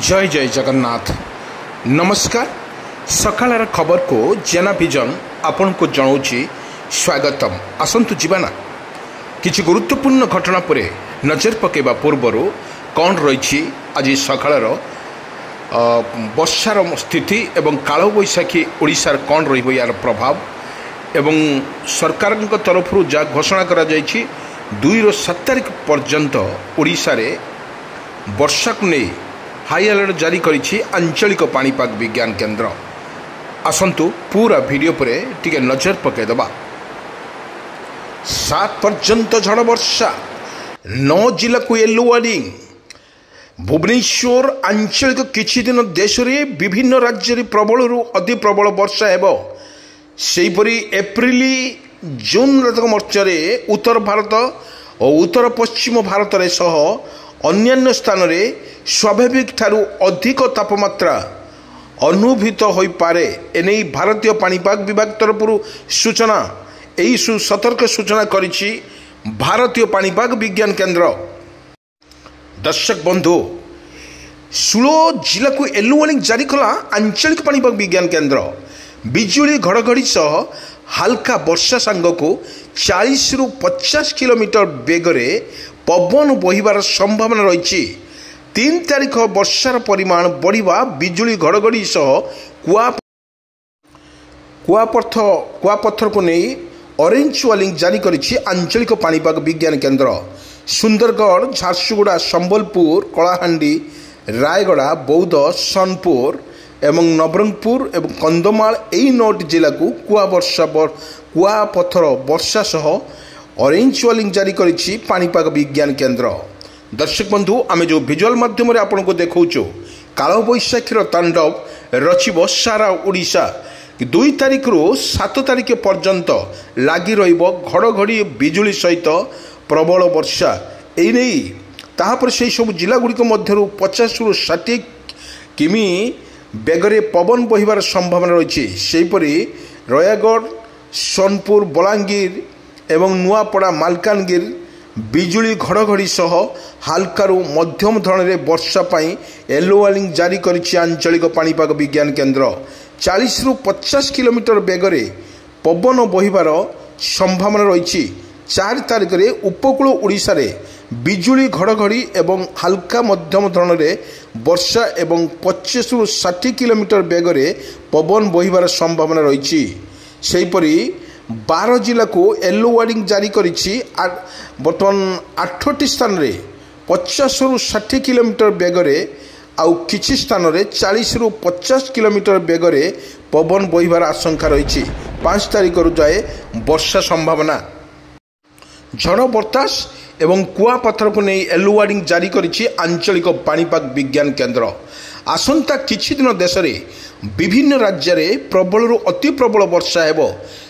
जय जय जगन्नाथ। नमस्कार। सकाळ खबर को जेना विजन आपण को जनाऊँगी स्वागतम। आसतु जीवाना किछि गुरुत्वपूर्ण घटना पर नजर पकेबा पूर्वर कौन रही आज सकाळ वर्षार स्थिति एवं काल बैशाखी ओडिशार कौन रहिबो यार प्रभाव एवं सरकार तरफ जा घोषणा करा जायछि 2 ରୁ 7 तारिख पर्यंत ओडिशा रे वर्षा को नहीं हाई अलर्ट जारी करिछि आंचलिक पाणीपाग विज्ञान केन्द्र। आसंतु पूरा वीडियो पर टिके नजर पकईदबा। 7 पर्यंत झड़ वर्षा, 9 जिला को येलो वार्निंग। भुवनेश्वर आंचलिक किछि दिन देश रे विभिन्न राज्य रे प्रबल रु अति प्रबल वर्षा हेबो। सेहीपरि एप्रिल जून मर्चरे उत्तर भारत और उत्तर पश्चिम भारत रे सह अन्यान्य स्थान रे स्वाभाविक ठारू अधिक तापमात्रा अनुभूत हो पारे। एने भारतीय पाणीपाग विभाग तरफ सूचना यही सतर्क सूचना करिछि भारतीय पाणीपाग विज्ञान केन्द्र। दर्शक बंधु 16 जिला को येलो वार्निंग जारी कला आंचलिक पाणीपाग विज्ञान केन्द्र। बिजुली घड़घड़ी सह हल्का वर्षा सांग को 40 ରୁ 50 किलोमीटर बेगरे पवन बहिबार संभावना रही। 3 तारिख वर्षार परिमाण बढ़िबा, बिजुली घड़घड़ी सह कुआपत्थर को नहीं ऑरेंज वार्निंग जारी करिछि आंचलिक पाणीपाग विज्ञान केन्द्र। सुंदरगढ़, झारसुगुड़ा, संबलपुर, कलाहांडी, रायगड़ा, बौद्ध, सोनपुर एवं नवरंगपुर एवं कंधमाल यही 9 जिला को कुआपत्थर वर्षा सह ऑरेंज वार्निंग जारी करिछि पाणीपाग विज्ञान केन्द्र। दर्शक बंधु आमे जो विजुअल माध्यम रे आपन को देखौचो काल बैशाखीर तांडव रचिब सारा ओडिशा। 2 तारिख ରୁ 7 तारिख पर्यंत लागी रहिबो घड़घड़ी बिजुली सहित प्रबल वर्षा। एई नै ताहापर सेही सब जिला गुड़िक मध्यरु 50 ରୁ 60 किमी बेगरे पवन बहिबार संभावना रही। सेहीपरि रयागढ़, सोनपुर, बलांगीर एवं नुआपड़ा, मालकानगिर बिजुली घड़घड़ी सह हल्कारु मध्यम धरण वर्षा पाई येलो वार्निंग जारी करिछि आंचलिक पाणीपाग विज्ञान केन्द्र। 40 ରୁ 50 किलोमीटर बेगरे पवन बहिबार संभावना रही। 4 तारिख रे उपकूल ओडिशा रे बिजुली घड़घड़ी एवं हल्का मध्यम धरण वर्षा एवं 25 ରୁ 60 किलोमीटर बेगरे पवन बहिबार संभावना रही। सेहीपरि 12 जिला को येलो वार्निंग जारी करिछि। बर्तमान 8टी स्थान रे 50 ରୁ 60 किलोमीटर बेगरे आउ किछि स्थान रे 40 ରୁ 50 किलोमीटर बेगरे पवन बहिबार आशंका रही। 5 तारिख रु जाए वर्षा संभावना। झड़ बतास एवं कुआपत्थर को नहीं येलो वार्निंग जारी करिछि आंचलिक पाणीपाग विज्ञान केन्द्र। आसंता किछि दिन देश रे विभिन्न राज्य रे प्रबल रु अति प्रबल वर्षा हेबो।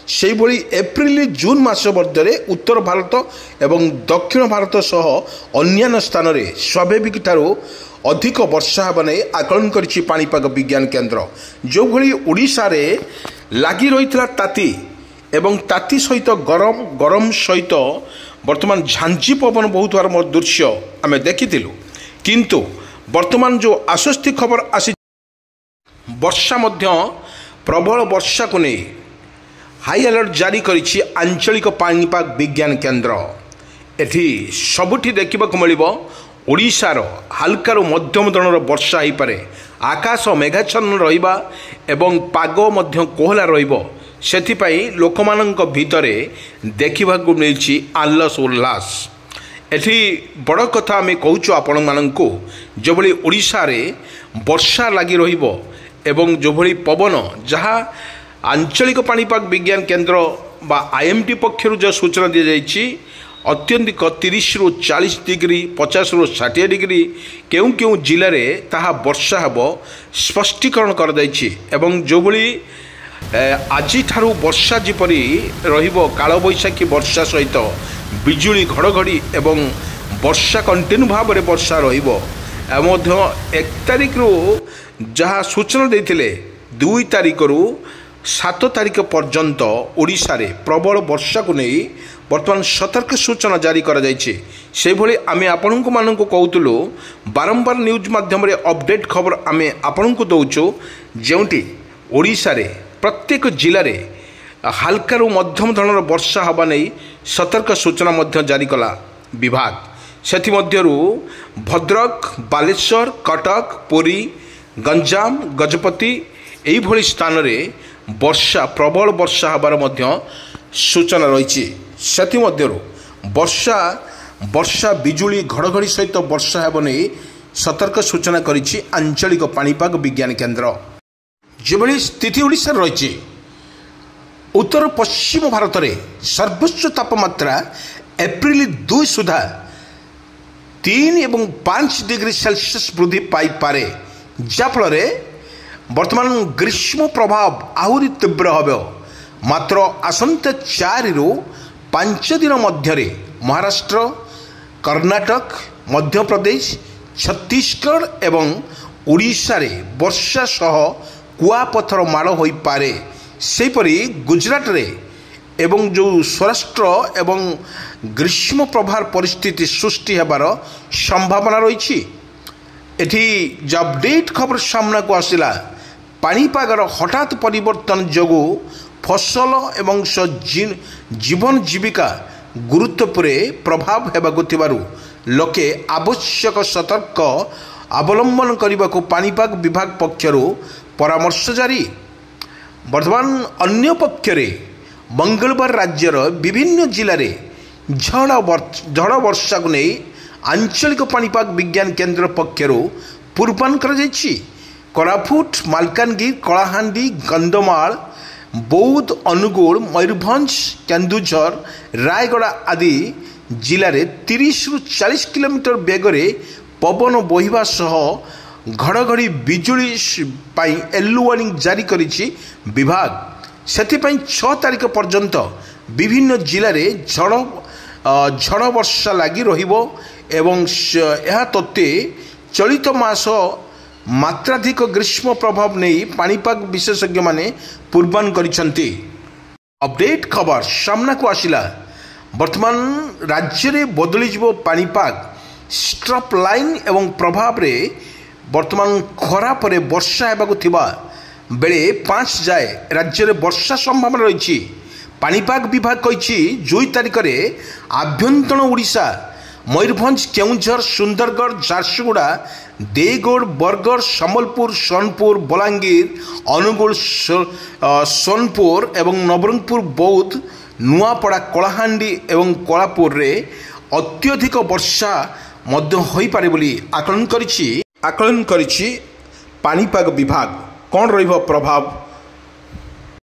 सेही भली एप्रिल जून मास मध्य उत्तर भारत एवं दक्षिण भारत सह अन्यान्य स्थान रे स्वाभाविक ठारू अधिक वर्षा हेबा नै आकलन करिछि पाणीपाग विज्ञान केन्द्र। जो भली ओडिशा रे लागी रहितला ताती एवं ताती सहित गरम गरम सहित वर्तमान झांझी पवन बहुत बार दृश्य आमे देखिथिलु। किंतु वर्तमान जो आश्वस्ति खबर आसी वर्षा मध्य प्रबल वर्षा को नहीं हाई अलर्ट जारी करिछि आंचलिक पाणीपाग विज्ञान केन्द्र। एठी सबुठी देखिबाकु मिलिबो ओडिशार हल्कार मध्यम धरणर वर्षा हो पारे। आकाश मेघाच्छन्न रहिबा एवं पाग मध्य कोहला रहिबो। सेथिपाई लोकमानंक भितरे देखिबाकु मिलछि आल्लस उल्लास। एठी बड़ कथा आमे कहूछु आपण मानंकु जो भली ओडिशा रे वर्षा लागी रहिबो एवं जो भली पवन जहाँ आंचलिक पाणीपाग विज्ञान केन्द्र बा आईएमडी पक्षर जो सूचना दी जाइछि अत्यंतिक 30 ରୁ 40 डिग्री 50 ରୁ 60 डिग्री केउ केउ जिले में ताहा वर्षा हेबो स्पष्टीकरण कर दैछि। एवं जो भली आज ठारू वर्षा जिपरि रहिबो काल बैशाखी वर्षा सहित बिजुली घड़घड़ी एवं वर्षा कंटिन्यू भाव में वर्षा रहिबो। 1 तारिख रू जहाँ सूचना देथिले 2 तारिख रू 7 तारिख पर्यंत ओडिशा रे प्रबल वर्षा को नहीं बर्तमान सतर्क सूचना जारी करा जायछि। से भली आमे आपनकु मानकु कहूतलु बारंबार न्यूज माध्यम रे अपडेट खबर आमे आपनकु दउछु जेउटी ओडिशा रे प्रत्येक जिले रे हल्का रु मध्यम धरणर वर्षा हवा नहीं सतर्क सूचना मध्य जारी कला विभाग। सेथि मध्यरु भद्रक, बालेश्वर, कटक, पुरी, गंजाम, गजपति एई भली स्थान रे वर्षा प्रबल वर्षा हबार मध्य सूचना रही। सेथि मध्यरु वर्षा बिजुली घड़घड़ी सहित वर्षा हेब नहीं सतर्क सूचना करिछि आंचलिक पाणीपाग विज्ञान केन्द्र। जेभली स्थिति ओडिशा रही उत्तर पश्चिम भारत में सर्वोच्च तापमात्रा एप्रिल 2 सुधा 3 और 5 डिग्री सेल्सियस वृद्धि पाई पारे, जाफल वर्तमान ग्रीष्म प्रभाव आहरी तीव्र होबो। मात्र आसंता 4 रु 5 दिन मध्य महाराष्ट्र, कर्नाटक, मध्य प्रदेश, छत्तीसगढ़ एवं ओडिशा रे वर्षा सह कुआपथर माड़ हो पारे। सेपरी गुजरात रे एवं जो स्वराष्ट्र एवं ग्रीष्म प्रभार परिस्थिति सृष्टि हेबार संभावना रही। एठी जो अपडेट खबर सामना को आसिला पाणीपागर हठात परिवर्तन जोगु फसल एवं जीवन जीविका गुरुत्वपूर्ण प्रभाव हेबाकु थिबारु लोके आवश्यक सतर्क अवलंबन करने को पाणीपाग विभाग पक्षरु परामर्श जारी। वर्तमान अन्य पक्षरे मंगलवार राज्यर विभिन्न जिले में झड़ वर्षा को नहीं आंचलिक पाणीपाग विज्ञान केन्द्र पक्षरु पूर्वानुमान करा जायछि। कोरापुट, मालकानगिरी, कलाहांडी, कंधमाल, बौद्ध, अनुगुल, मयूरभंज, केन्दुझर, रायगड़ आदि जिले में 30 रु 40 किलोमीटर बेगरे पवन बोहिबा सह घड़घड़ी बिजुली पाई येलो वार्निंग जारी करिछि विभाग। सेथिपाई 6 तारिख पर्यंत विभिन्न जिले में झड़ वर्षा लगी रहिबो एवं यह तत्वे चलित मास मात्राधिक ग्रीष्म प्रभाव नहीं पाणीपाग विशेषज्ञ माने पूर्वानुमान करिसंती। अपडेट खबर सामना को आसिला वर्तमान राज्य में बदली जीवो पाणीपाग स्ट्रप लाइन एवं प्रभाव रे वर्तमान खरा परे वर्षा हेबाकु थिबा बेले 5 जाए राज्य में वर्षा संभावना रही। पाणीपाग विभाग कहिछि 2 तारिख रे आभ्यंतर ओडिशा मयूरभंज, केउंझर, सुंदरगढ़, झारसुगुड़ा, देवगढ़, बरगढ़, सम्बलपुर, सोनपुर, बलांगीर, अनुगुल, सोनपुर एवं नवरंगपुर, बौद्ध, नुआपड़ा, कलाहांडी एवं कोल्हापुर रे अत्यधिक वर्षा मध्य होई पारे बोली आकलन करिछि पाणीपाग विभाग। कौन रहिबो प्रभाव